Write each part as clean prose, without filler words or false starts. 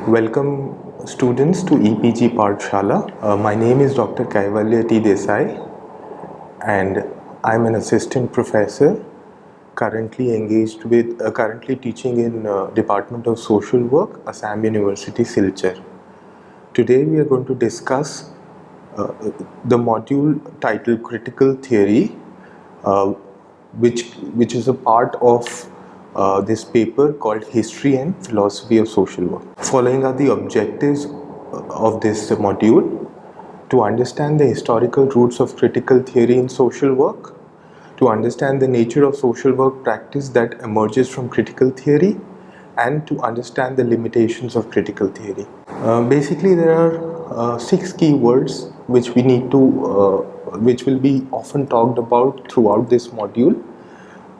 Welcome students to EPG Pathshala. My name is Dr. Kaivalya T. Desai and I'm an assistant professor currently teaching in Department of Social Work, Assam University, Silchar. Today we are going to discuss uh, the module titled Critical Theory, uh, which is a part of this paper called History and Philosophy of Social Work. Following are the objectives of this module: to understand the historical roots of critical theory in social work, to understand the nature of social work practice that emerges from critical theory, and to understand the limitations of critical theory. Basically, there are 6 keywords which will be often talked about throughout this module.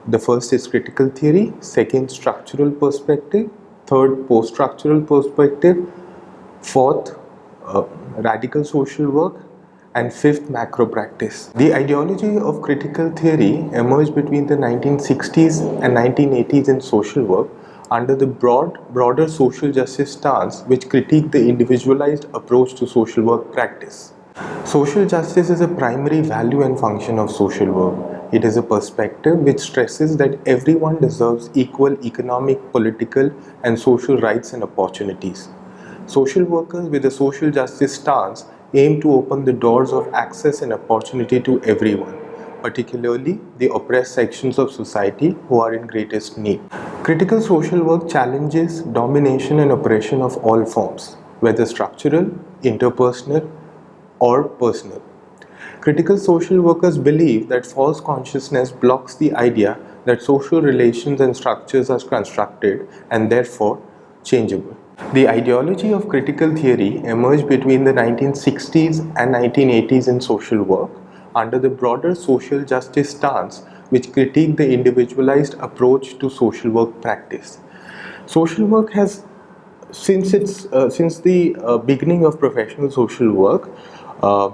The first is critical theory, second structural perspective, third post-structural perspective, fourth radical social work, and fifth macro practice. The ideology of critical theory emerged between the 1960s and 1980s in social work under the broader social justice stance, which critiqued the individualized approach to social work practice. Social justice is a primary value and function of social work. It is a perspective which stresses that everyone deserves equal economic, political, and social rights and opportunities. Social workers with a social justice stance aim to open the doors of access and opportunity to everyone, particularly the oppressed sections of society who are in greatest need. Critical social work challenges domination and oppression of all forms, whether structural, interpersonal, or personal. Critical social workers believe that false consciousness blocks the idea that social relations and structures are constructed and therefore changeable. The ideology of critical theory emerged between the 1960s and 1980s in social work under the broader social justice stance, which critiqued the individualized approach to social work practice. Social work has, since the beginning of professional social work, uh,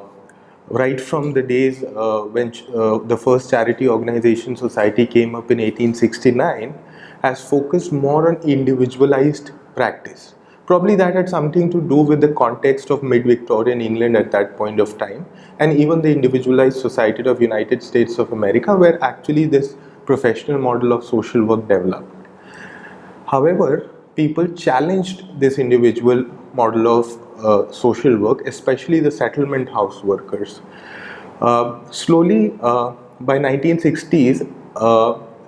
right from the days when the first charity organization society came up in 1869, has focused more on individualized practice. Probably that had something to do with the context of mid-Victorian England at that point of time, and even the individualized society of United States of America, where actually this professional model of social work developed. However, people challenged this individual model of social work, especially the settlement house workers. Slowly, by 1960s,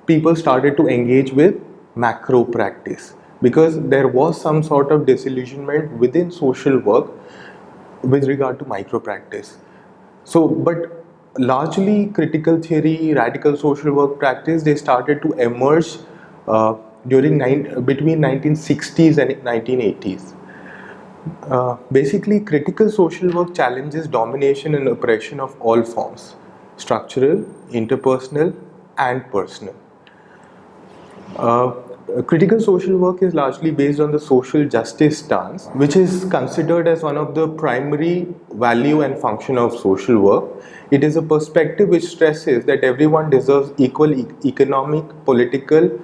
people started to engage with macro practice because there was some sort of disillusionment within social work with regard to micro practice. So, but largely critical theory, radical social work practice, they started to emerge uh, between 1960s and 1980s. Basically, critical social work challenges domination and oppression of all forms: structural, interpersonal, and personal. Uh, Critical social work is largely based on the social justice stance, which is considered as one of the primary value and function of social work. It is a perspective which stresses that everyone deserves equal economic, political,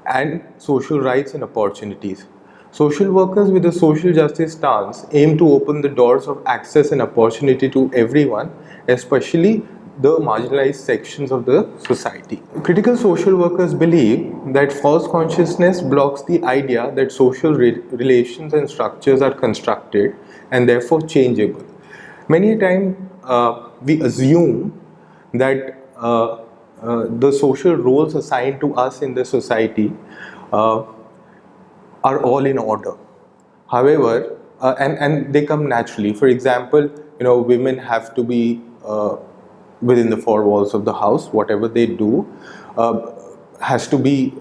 and social rights and opportunities. Social workers with a social justice stance aim to open the doors of access and opportunity to everyone, especially the marginalized sections of the society. Critical social workers believe that false consciousness blocks the idea that social relations and structures are constructed and therefore changeable. Many times we assume that the social roles assigned to us in the society uh, are all in order. However, and they come naturally. For example, women have to be within the four walls of the house. Whatever they do has to be.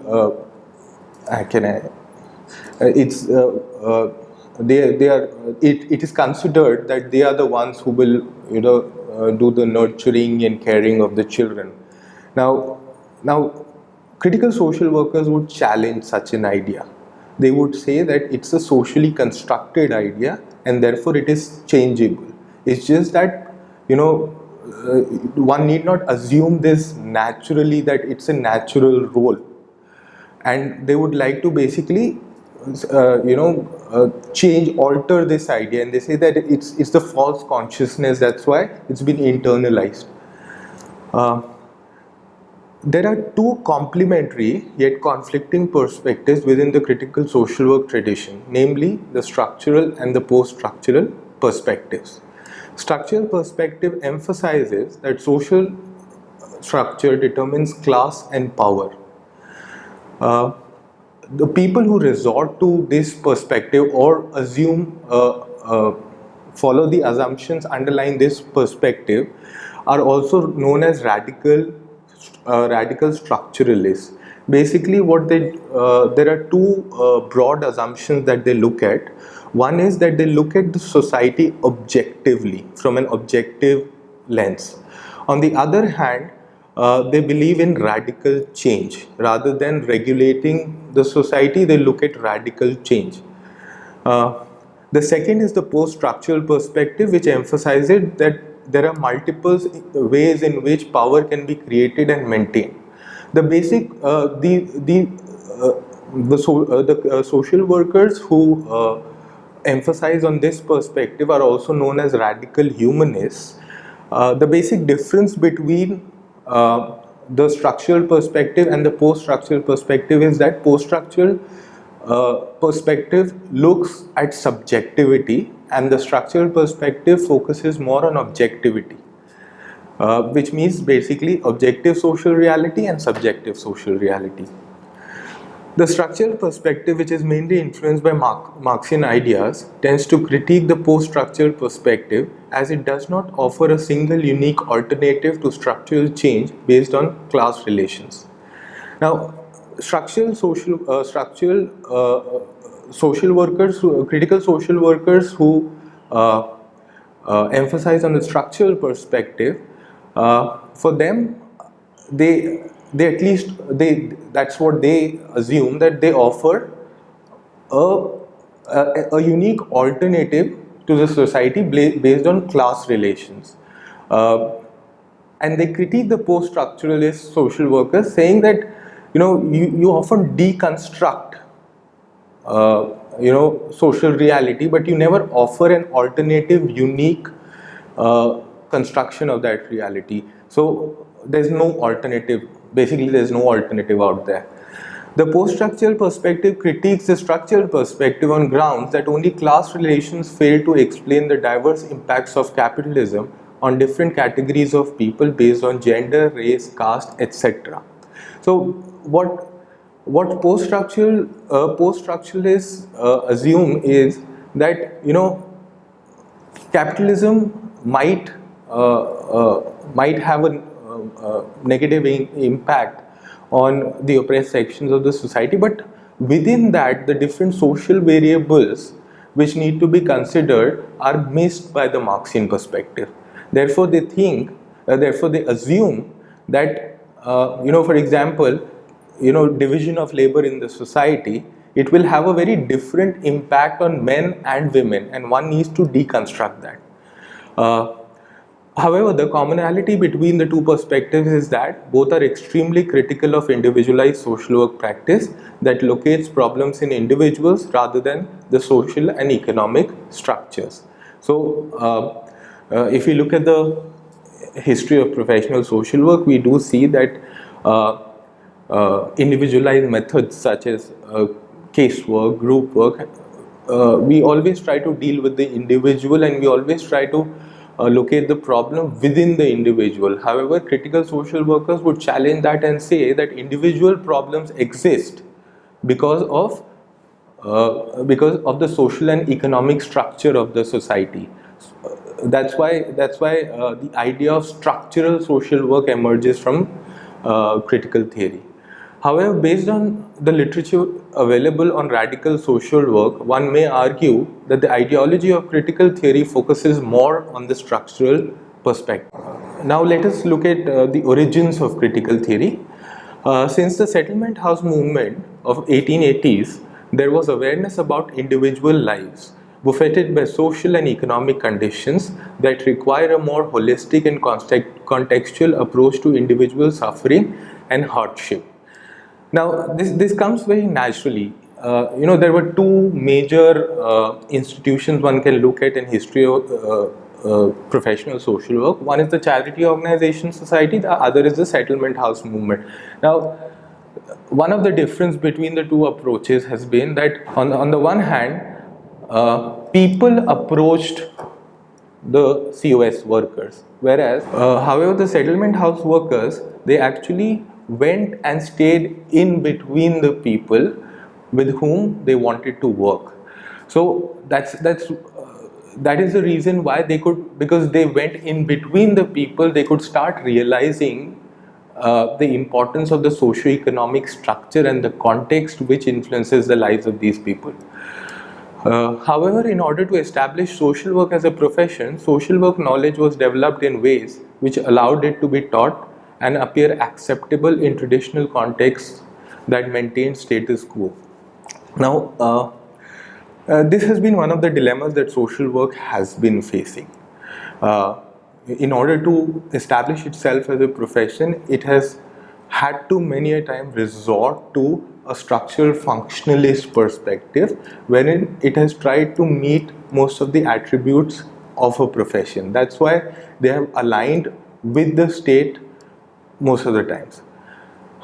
Can I? It's they are. It is considered that they are the ones who will do the nurturing and caring of the children. Now, critical social workers would challenge such an idea. They would say that it's a socially constructed idea and therefore it is changeable. It's just that, one need not assume this naturally, that it's a natural role. And they would like to basically change, alter this idea, and they say that it's the false consciousness. That's why it's been internalized. There are two complementary yet conflicting perspectives within the critical social work tradition, namely the structural and the post-structural perspectives. Structural perspective emphasizes that social structure determines class and power. The people who resort to this perspective or follow the assumptions underlying this perspective are also known as radical structuralists. Basically, there are two broad assumptions that they look at. One is that they look at the society objectively, from an objective lens. On the other hand, they believe in radical change. Rather than regulating the society, they look at radical change. The second is the post-structural perspective, which emphasizes that there are multiple ways in which power can be created and maintained. The basic, social workers who emphasize on this perspective are also known as radical humanists. The basic difference between the structural perspective and the post-structural perspective is that post-structural perspective looks at subjectivity, and the structural perspective focuses more on objectivity, which means basically objective social reality and subjective social reality. The structural perspective, which is mainly influenced by Marxian ideas, tends to critique the post-structural perspective as it does not offer a single unique alternative to structural change based on class relations. Now, social workers, critical social workers who emphasize on the structural perspective, for them, that's what they assume, that they offer a unique alternative to the society based on class relations. And they critique the post-structuralist social workers, saying that you often deconstruct social reality, but you never offer an alternative, unique construction of that reality. So there's no alternative. Basically, there's no alternative out there. The post-structural perspective critiques the structural perspective on grounds that only class relations fail to explain the diverse impacts of capitalism on different categories of people based on gender, race, caste, etc. So what post-structuralists assume is that capitalism might have a negative impact on the oppressed sections of the society, but within that, the different social variables which need to be considered are missed by the Marxian perspective. Therefore, they assume that for example, division of labor in the society, it will have a very different impact on men and women, and one needs to deconstruct that. However, the commonality between the two perspectives is that both are extremely critical of individualized social work practice that locates problems in individuals rather than the social and economic structures. So, if we look at the history of professional social work, we do see that individualized methods such as casework, group work, we always try to deal with the individual, and we always try to locate the problem within the individual. However, critical social workers would challenge that and say that individual problems exist because of the social and economic structure of the society. That's why the idea of structural social work emerges from critical theory. However, based on the literature available on radical social work, one may argue that the ideology of critical theory focuses more on the structural perspective. Now let us look at the origins of critical theory. Since the settlement house movement of 1880s, there was awareness about individual lives buffeted by social and economic conditions that require a more holistic and contextual approach to individual suffering and hardship. Now, this comes very naturally. there were two major institutions one can look at in history of professional social work. One is the charity organization society, the other is the settlement house movement. Now, one of the difference between the two approaches has been that on the one hand, people approached the COS workers, whereas however the settlement house workers, they actually went and stayed in between the people with whom they wanted to work. So that is the reason why they could, because they went in between the people, they could start realizing the importance of the socio-economic structure and the context which influences the lives of these people. However, in order to establish social work as a profession, social work knowledge was developed in ways which allowed it to be taught and appear acceptable in traditional contexts that maintain status quo. Now, this has been one of the dilemmas that social work has been facing. In order to establish itself as a profession, it has had to many a time resort to a structural functionalist perspective, wherein it has tried to meet most of the attributes of a profession. That's why they have aligned with the state most of the times.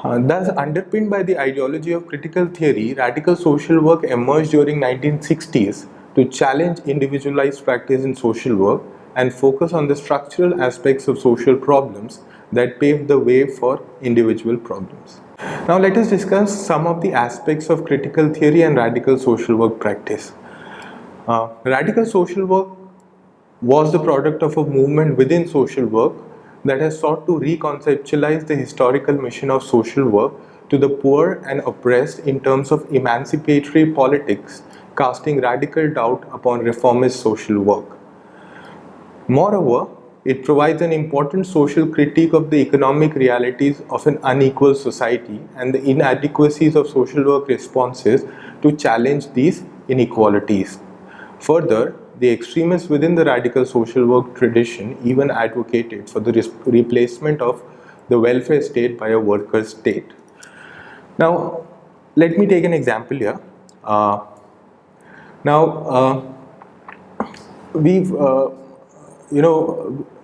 Thus, underpinned by the ideology of critical theory, radical social work emerged during 1960s to challenge individualized practice in social work and focus on the structural aspects of social problems that paved the way for individual problems. Now, let us discuss some of the aspects of critical theory and radical social work practice. Radical social work was the product of a movement within social work that has sought to reconceptualize the historical mission of social work to the poor and oppressed in terms of emancipatory politics, casting radical doubt upon reformist social work. Moreover, it provides an important social critique of the economic realities of an unequal society and the inadequacies of social work responses to challenge these inequalities. Further, the extremists within the radical social work tradition even advocated for the replacement of the welfare state by a worker state. Now, let me take an example here. We've,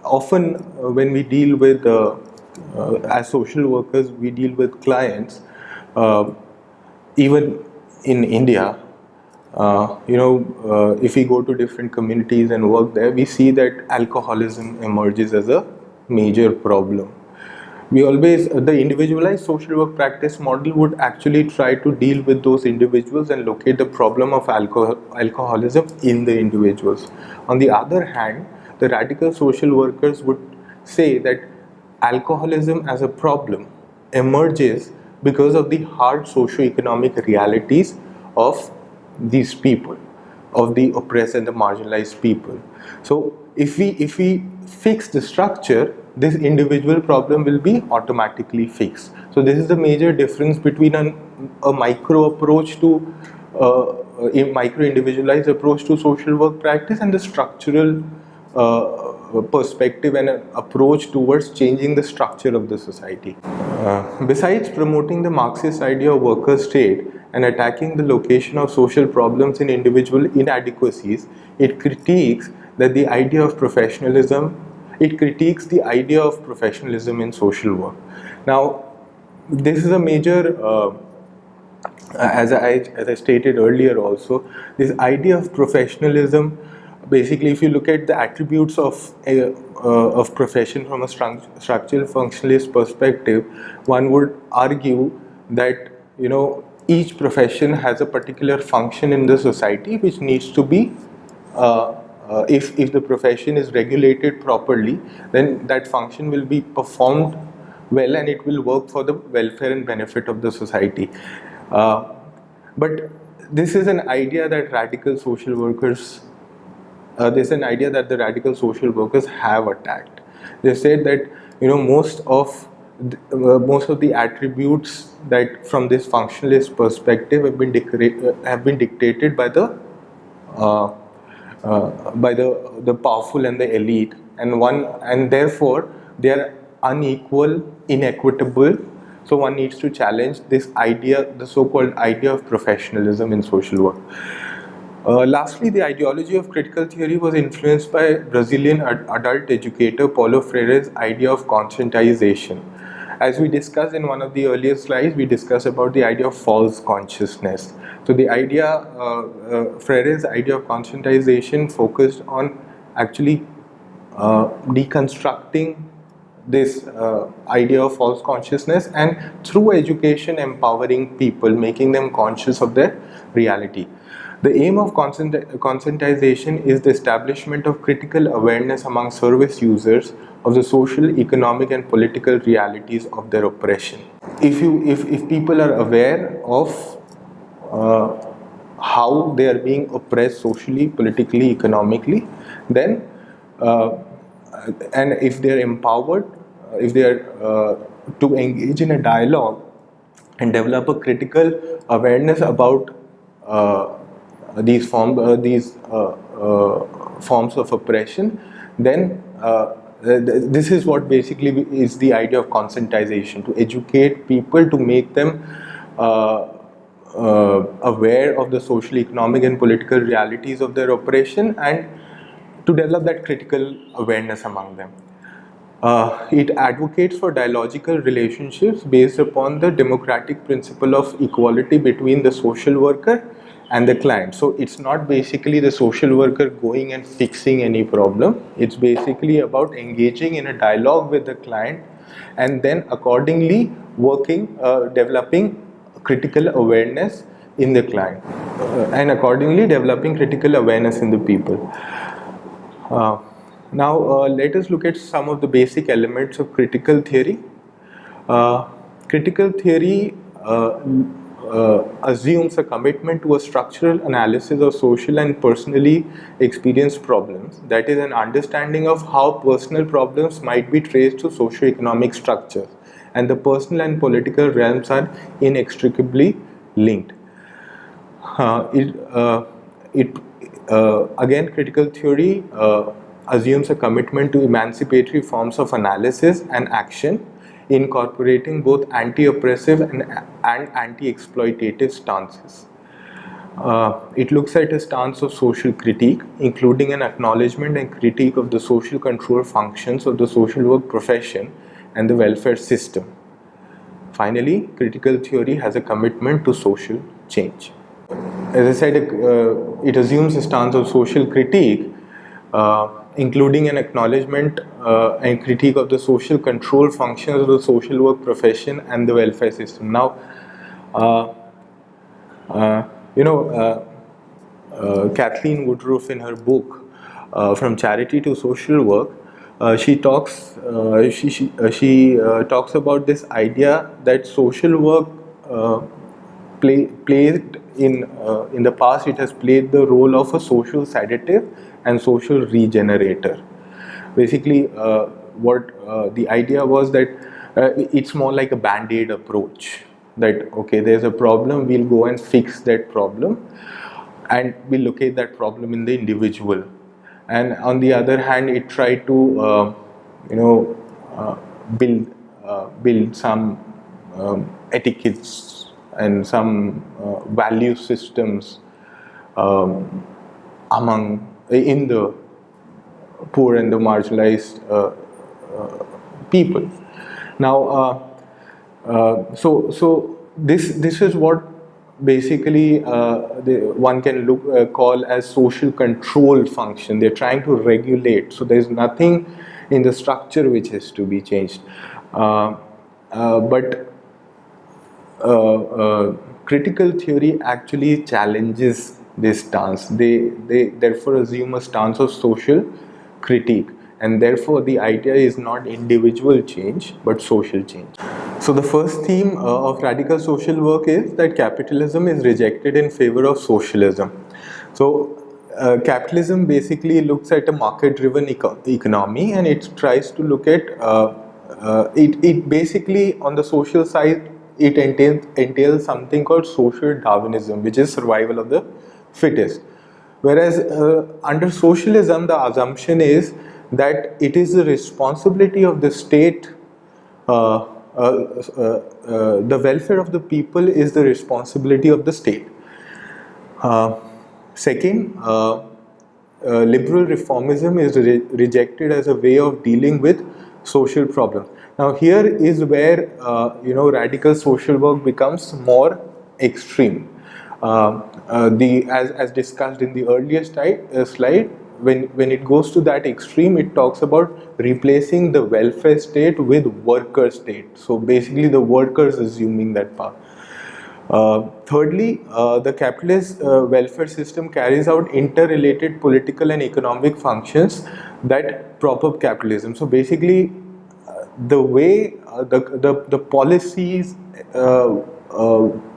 often when we deal with, as social workers, we deal with clients, even in India. If we go to different communities and work there, we see that alcoholism emerges as a major problem. The individualized social work practice model would actually try to deal with those individuals and locate the problem of alcoholism in the individuals. On the other hand, the radical social workers would say that alcoholism as a problem emerges because of the hard socio-economic realities of these people, of the oppressed and the marginalized people. So if we fix the structure, this individual problem will be automatically fixed. So this is the major difference between a micro approach to a micro individualized approach to social work practice and the structural perspective and an approach towards changing the structure of the society. Besides promoting the Marxist idea of worker state and attacking the location of social problems in individual inadequacies, it critiques the idea of professionalism in social work. Now, this is a major, as I stated earlier also, this idea of professionalism, basically if you look at the attributes of profession from a structural functionalist perspective, one would argue that each profession has a particular function in the society which needs to be if the profession is regulated properly, then that function will be performed well and it will work for the welfare and benefit of the society. But this is an idea that the radical social workers have attacked. They said that most of the attributes that from this functionalist perspective have been dictated by the powerful and the elite, and therefore they are unequal, inequitable, So one needs to challenge this idea, the so-called idea of professionalism in social work. Lastly, the ideology of critical theory was influenced by Brazilian adult educator Paulo Freire's idea of conscientization. As we discussed in one of the earlier slides, we discussed about the idea of false consciousness. So the idea, Freire's idea of conscientization focused on actually deconstructing this idea of false consciousness, and through education empowering people, making them conscious of their reality. The aim of conscientization is the establishment of critical awareness among service users of the social, economic and political realities of their oppression. If people are aware of how they are being oppressed socially, politically, economically, then and if they are empowered, if they are to engage in a dialogue and develop a critical awareness about these forms of oppression, then this is what basically is the idea of conscientization: to educate people, to make them aware of the social, economic and political realities of their oppression, and to develop that critical awareness among them. It advocates for dialogical relationships based upon the democratic principle of equality between the social worker and the client. So it's not basically the social worker going and fixing any problem. It's basically about engaging in a dialogue with the client and then accordingly working, developing critical awareness in the client, and accordingly developing critical awareness in the people. Now let us look at some of the basic elements of critical theory. Critical theory assumes a commitment to a structural analysis of social and personally experienced problems, that is, an understanding of how personal problems might be traced to socio-economic structures, and the personal and political realms are inextricably linked. Again, critical theory assumes a commitment to emancipatory forms of analysis and action, incorporating both anti-oppressive and anti-exploitative stances. It looks at a stance of social critique, including an acknowledgement and critique of the social control functions of the social work profession and the welfare system. Finally, critical theory has a commitment to social change. As I said, it assumes a stance of social critique, including an acknowledgement and critique of the social control functions of the social work profession and the welfare system. Now, Kathleen Woodruff, in her book From Charity to Social Work, she talks about this idea that social work played in the past, it has played the role of a social sedative and social regenerator. Basically, what the idea was that it's more like a band-aid approach, that okay, there's a problem, we'll go and fix that problem and we'll locate that problem in the individual. And on the other hand, it tried to build some etiquettes and some value systems in the poor and the marginalized people. Now, so this is what basically one can call as social control function. They're trying to regulate. So there's nothing in the structure which has to be changed. But critical theory actually challenges this stance. They therefore assume a stance of social critique, and therefore the idea is not individual change but social change. So the first theme of radical social work is that capitalism is rejected in favor of socialism. So capitalism basically looks at a market-driven economy, and it tries to look at it basically on the social side. It entails something called social Darwinism, which is survival of the fittest. Whereas under socialism, the assumption is that it is the responsibility of the state the welfare of the people is the responsibility of the state. Second, liberal reformism is rejected as a way of dealing with social problems. Now, here is where radical social work becomes more extreme. As discussed in the earlier slide, when it goes to that extreme, it talks about replacing the welfare state with worker state. So basically, the workers assuming that power. Thirdly, the capitalist welfare system carries out interrelated political and economic functions that prop up capitalism. So basically, the way the policies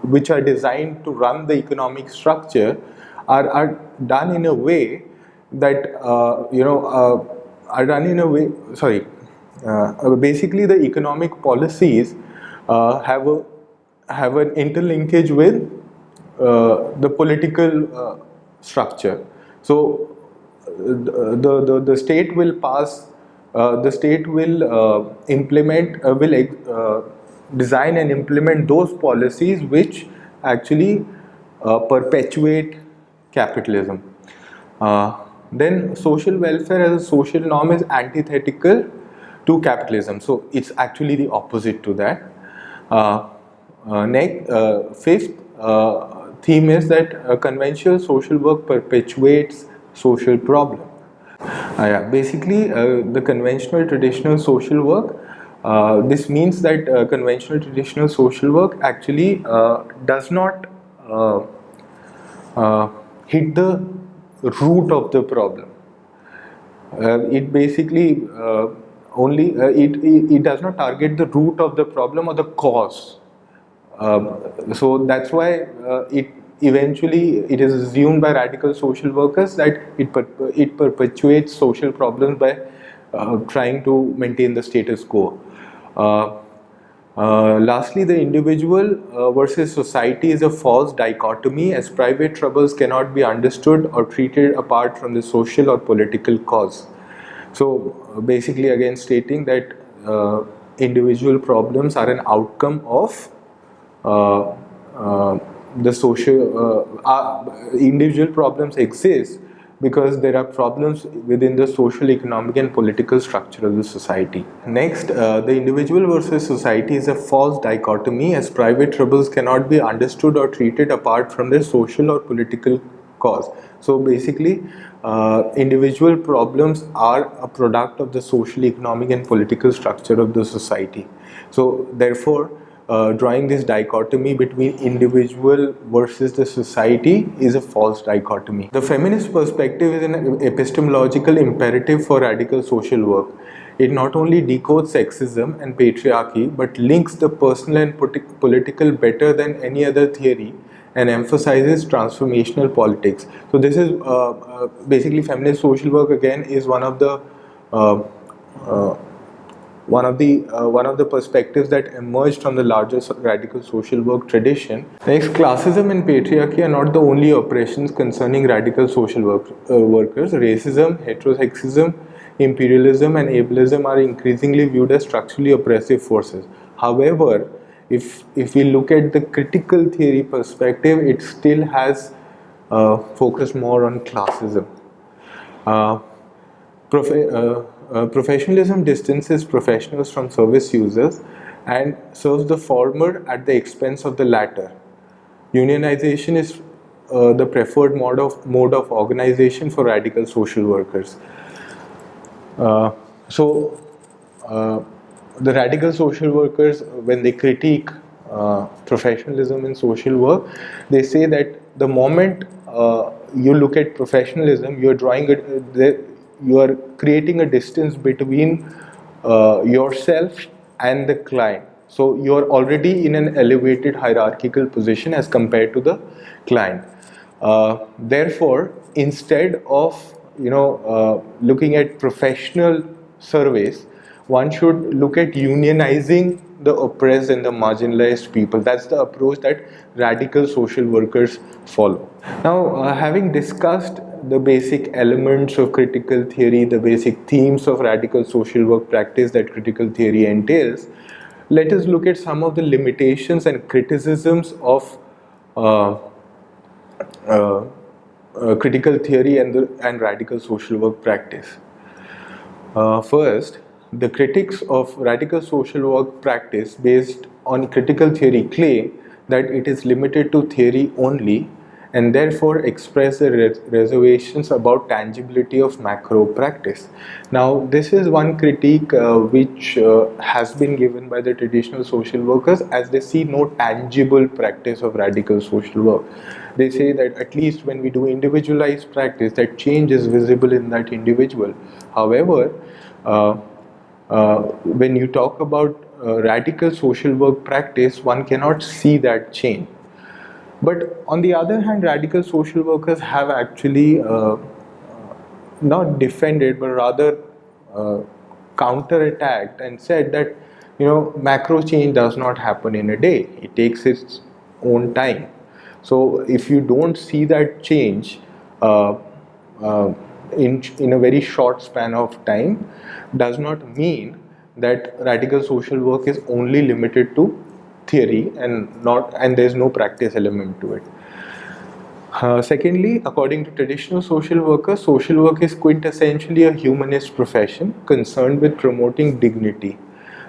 which are designed to run the economic structure are done in a way that are done in a way. Basically, the economic policies have an interlinkage with the political structure. So the state will pass, the state will design and implement those policies which actually perpetuate capitalism. Then social welfare as a social norm is antithetical to capitalism. So it's actually the opposite to that. Fifth theme is that conventional social work perpetuates social problem. Basically, the conventional traditional social work, this means that conventional traditional social work actually does not hit the root of the problem. It basically it does not target the root of the problem or the cause. So that's why it is assumed by radical social workers that it perpetuates social problems by trying to maintain the status quo. Lastly, the individual versus society is a false dichotomy, as private troubles cannot be understood or treated apart from the social or political cause. So basically, again stating that individual problems are an outcome of the social individual problems exist because there are problems within the social, economic and political structure of the society. Next, the individual versus society is a false dichotomy, as private troubles cannot be understood or treated apart from their social or political cause. So basically, individual problems are a product of the social, economic and political structure of the society. So therefore, drawing this dichotomy between individual versus the society is a false dichotomy. The feminist perspective is an epistemological imperative for radical social work. It not only decodes sexism and patriarchy, but links the personal and political better than any other theory and emphasizes transformational politics. So this is basically feminist social work again is one of the perspectives that emerged from the larger radical social work tradition. Next, classism and patriarchy are not the only oppressions concerning radical social workers. Racism, heterosexism, imperialism and ableism are increasingly viewed as structurally oppressive forces. However, if we look at the critical theory perspective, it still has focused more on classism. Professionalism distances professionals from service users and serves the former at the expense of the latter. Unionization is the preferred mode of organization for radical social workers. The radical social workers, when they critique professionalism in social work, they say that the moment you look at professionalism, you are creating a distance between yourself and the client. So you are already in an elevated hierarchical position as compared to the client. Therefore, instead of looking at professional surveys, one should look at unionizing the oppressed and the marginalized people. That's the approach that radical social workers follow. Now, having discussed the basic elements of critical theory, the basic themes of radical social work practice that critical theory entails, let us look at some of the limitations and criticisms of uh, uh, critical theory and radical social work practice. First, the critics of radical social work practice based on critical theory claim that it is limited to theory only and therefore express the reservations about tangibility of macro practice. Now, this is one critique which has been given by the traditional social workers, as they see no tangible practice of radical social work. They say that at least when we do individualized practice, that change is visible in that individual. However, uh, when you talk about radical social work practice, one cannot see that change. But on the other hand, radical social workers have actually not defended, but rather uh, counter-attacked and said that, macro change does not happen in a day. It takes its own time. So if you don't see that change uh, in a very short span of time, does not mean that radical social work is only limited to theory and there's no practice element to it. Secondly, according to traditional social workers, social work is quintessentially a humanist profession concerned with promoting dignity.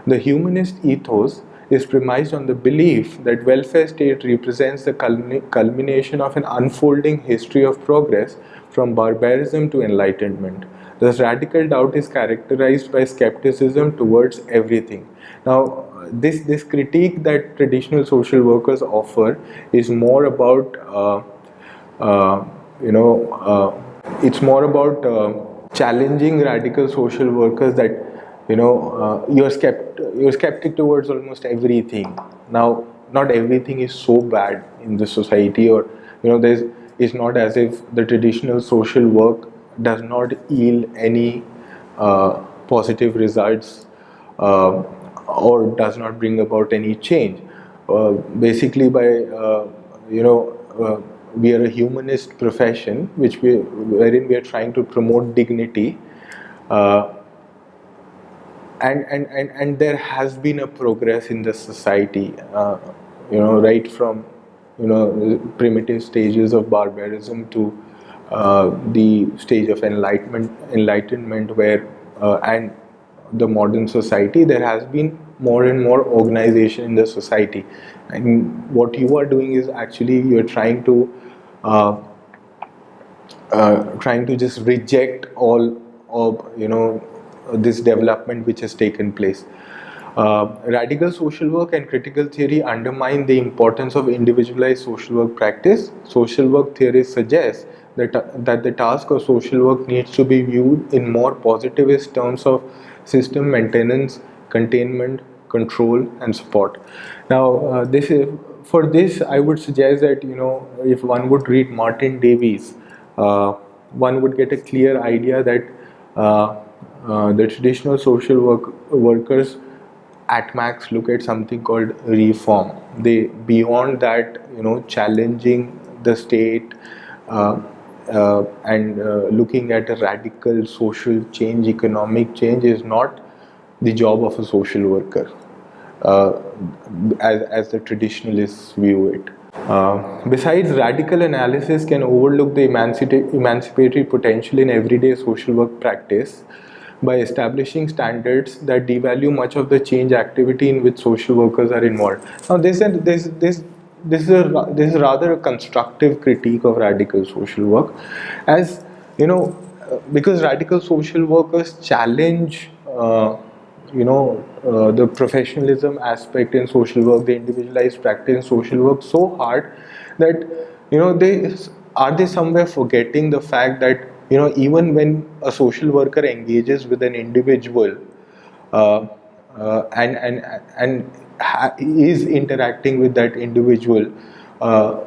The humanist ethos is premised on the belief that welfare state represents the culmination of an unfolding history of progress from barbarism to enlightenment. Thus, radical doubt is characterized by skepticism towards everything. Now, this critique that traditional social workers offer is more about uh, you know, it's more about challenging radical social workers that you're skeptic towards almost everything. Now, not everything is so bad in the society, or there's it's not as if the traditional social work does not yield any positive results or does not bring about any change. Basically, by you know. We are a humanist profession, wherein we are trying to promote dignity, uh, and there has been a progress in the society, right from primitive stages of barbarism to the stage of enlightenment, where and the modern society, there has been more and more organization in the society. And what you are doing is actually you're uh, trying to just reject all of this development which has taken place. Radical social work and critical theory undermine the importance of individualized social work practice. Social work theories suggest that the task of social work needs to be viewed in more positivist terms of system maintenance, containment, control, and support. Now, this is for this. I would suggest that if one would read Martin Davies, uh, one would get a clear idea that the traditional workers at max look at something called reform. They, beyond that, challenging the state, uh, and looking at a radical social change, economic change, is not the job of a social worker, uh, as the traditionalists view it. Besides, radical analysis can overlook the emancipatory potential in everyday social work practice by establishing standards that devalue much of the change activity in which social workers are involved. Now, this is rather a constructive critique of radical social work, as because radical social workers challenge. The professionalism aspect in social work, the individualized practice in social work so hard that they somewhere forgetting the fact that even when a social worker engages with an individual, uh, and is interacting with that individual, uh,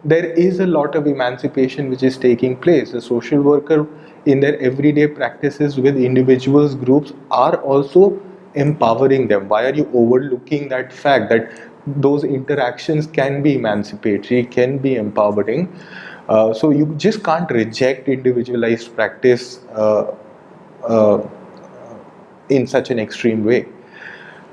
there is a lot of emancipation which is taking place. The social worker in their everyday practices with individuals, groups, are also empowering them. Why are you overlooking that fact that those interactions can be emancipatory, can be empowering? So you just can't reject individualized practice uh, in such an extreme way.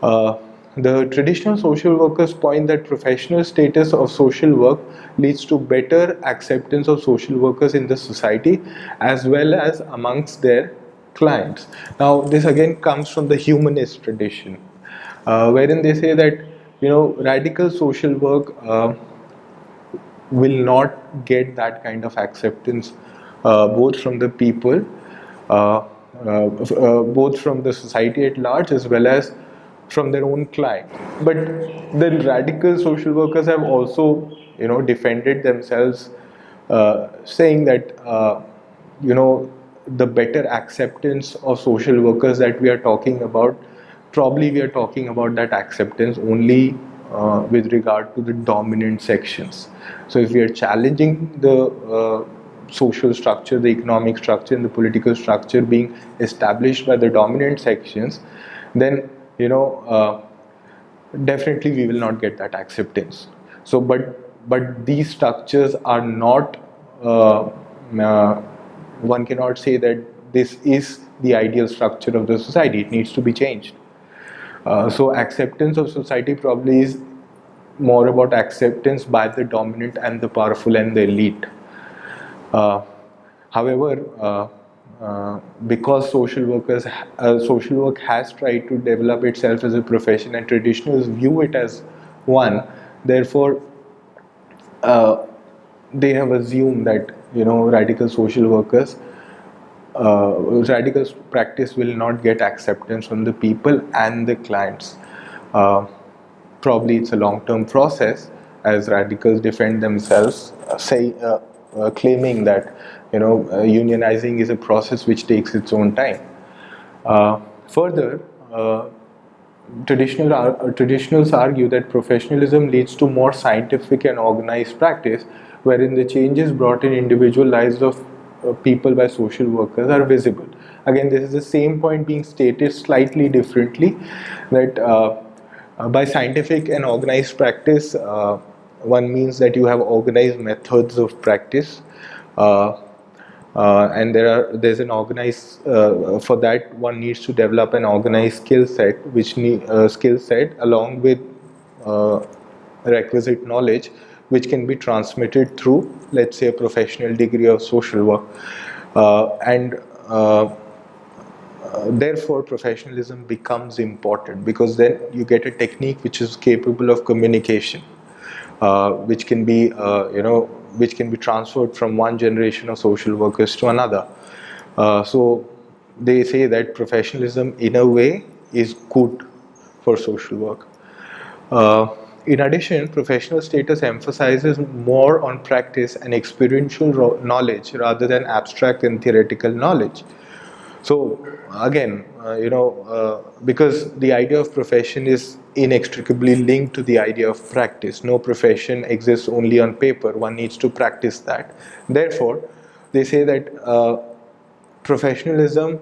Uh, the traditional social workers point that professional status of social work leads to better acceptance of social workers in the society as well as amongst their clients. Now, this again comes from the humanist tradition, wherein they say that radical social work will not get that kind of acceptance both from the people, both from the society at large as well as from their own client. But the radical social workers have also defended themselves, saying that the better acceptance of social workers that we are talking about, probably we are talking about that acceptance only with regard to the dominant sections. So if we are challenging the social structure, the economic structure and the political structure being established by the dominant sections, then definitely we will not get that acceptance. So but these structures are not uh, one cannot say that this is the ideal structure of the society. It needs to be changed. So acceptance of society probably is more about acceptance by the dominant and the powerful and the elite. Uh, However, because social work has tried to develop itself as a profession and traditionals view it as one, therefore uh, they have assumed that radical social workers, radical practice will not get acceptance from the people and the clients. Uh, Probably it's a long-term process, as radicals defend themselves, claiming that unionizing is a process which takes its own time. Further, traditionals argue that professionalism leads to more scientific and organized practice, wherein the changes brought in individual lives of people by social workers are visible. Again, this is the same point being stated slightly differently, that by scientific and organized practice, one means that you have organized methods of practice. Uh, and there's an organized for that one needs to develop an organized skill set along with uh, requisite knowledge which can be transmitted through, let's say, a professional degree of social work, and therefore professionalism becomes important, because then you get a technique which is capable of communication, which can be which can be transferred from one generation of social workers to another. So they say that professionalism in a way is good for social work. In addition, professional status emphasizes more on practice and experiential knowledge rather than abstract and theoretical knowledge. So again, because the idea of profession is inextricably linked to the idea of practice. No profession exists only on paper. One needs to practice that. Therefore, they say that professionalism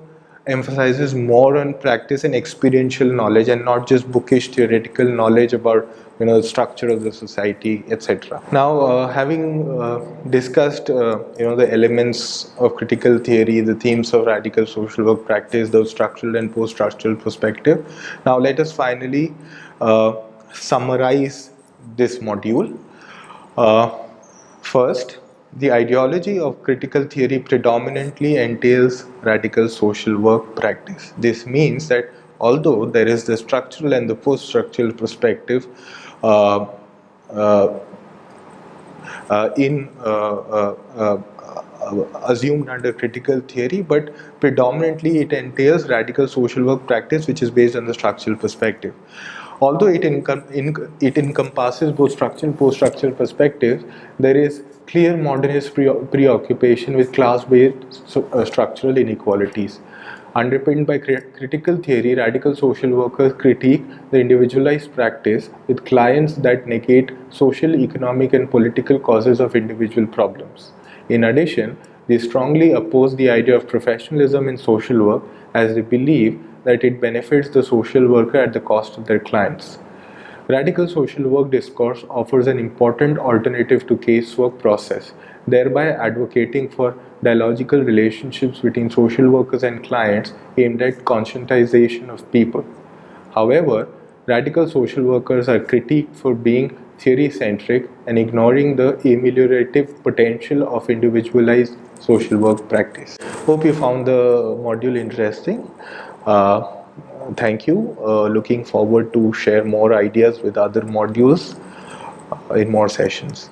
emphasizes more on practice and experiential knowledge, and not just bookish theoretical knowledge about the structure of the society, etc. Now, having discussed the elements of critical theory, the themes of radical social work practice, the structural and post-structural perspective, now let us finally summarize this module. First, the ideology of critical theory predominantly entails radical social work practice. This means that although there is the structural and the post-structural perspective uh, uh, in assumed under critical theory, but predominantly it entails radical social work practice, which is based on the structural perspective. Although it encompasses both structural and post-structural perspectives, there is clear modernist preoccupation with class-based structural inequalities. Underpinned by critical theory, radical social workers critique the individualized practice with clients that negate social, economic, and political causes of individual problems. In addition, they strongly oppose the idea of professionalism in social work, as they believe that it benefits the social worker at the cost of their clients. Radical social work discourse offers an important alternative to casework process, thereby advocating for dialogical relationships between social workers and clients aimed at conscientization of people. However, Radical social workers are critiqued for being theory-centric and ignoring the ameliorative potential of individualized social work practice. Hope you found the module interesting. Thank you. Looking forward to share more ideas with other modules in more sessions.